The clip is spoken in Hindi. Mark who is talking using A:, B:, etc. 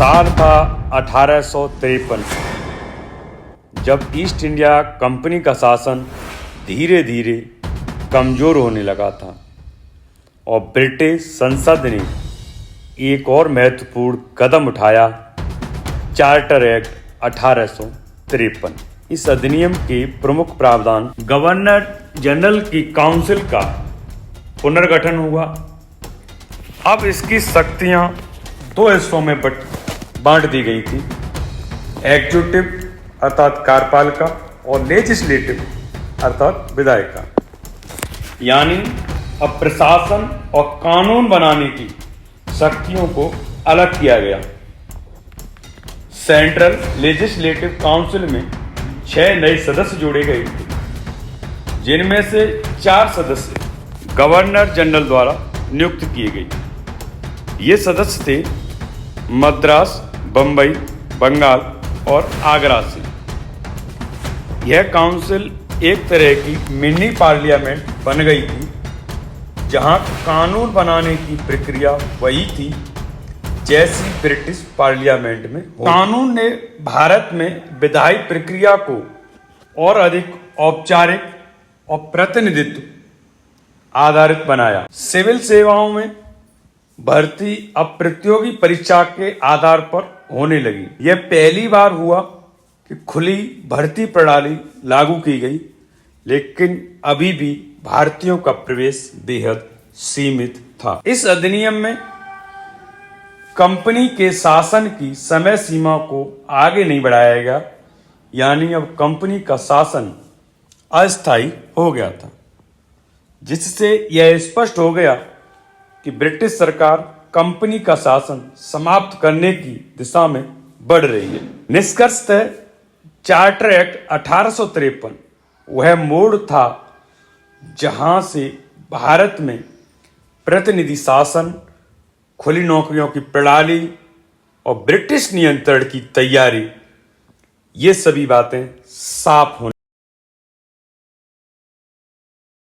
A: साल था 1853 जब ईस्ट इंडिया कंपनी का शासन धीरे धीरे कमज़ोर होने लगा था और ब्रिटिश संसद ने एक और महत्वपूर्ण कदम उठाया, चार्टर एक्ट 1853। इस अधिनियम के प्रमुख प्रावधान गवर्नर जनरल की काउंसिल का पुनर्गठन हुआ। अब इसकी शक्तियां दो हिस्सों में बांट दी गई थी, एग्जीक्यूटिव अर्थात कार्यपालिका और लेजिस्लेटिव अर्थात विधायिका। यानी अब प्रशासन और कानून बनाने की शक्तियों को अलग किया गया। सेंट्रल लेजिस्लेटिव काउंसिल में 6 नए सदस्य जोड़े गए थे, जिनमें से 4 सदस्य गवर्नर जनरल द्वारा नियुक्त किए गए। ये सदस्य थे मद्रास, बंबई, बंगाल और आगरा से। यह काउंसिल एक तरह की मिनी पार्लियामेंट बन गई थी, जहां कानून बनाने की प्रक्रिया वही थी जैसी ब्रिटिश पार्लियामेंट में होती। कानून ने भारत में विधायी प्रक्रिया को और अधिक औपचारिक और प्रतिनिधित्व आधारित बनाया। सिविल सेवाओं में भर्ती अब प्रतियोगी परीक्षा के आधार पर होने लगी। यह पहली बार हुआ कि खुली भर्ती प्रणाली लागू की गई, लेकिन अभी भी भारतीयों का प्रवेश बेहद सीमित था। इस अधिनियम में कंपनी के शासन की समय सीमा को आगे नहीं बढ़ाया गया, यानी अब कंपनी का शासन अस्थायी हो गया था, जिससे यह स्पष्ट हो गया कि ब्रिटिश सरकार कंपनी का शासन समाप्त करने की दिशा में बढ़ रही है। निष्कर्षतः चार्टर एक्ट 1853 वह मोड़ था जहां से भारत में प्रतिनिधि शासन, खुली नौकरियों की प्रणाली और ब्रिटिश नियंत्रण की तैयारी, ये सभी बातें साफ होने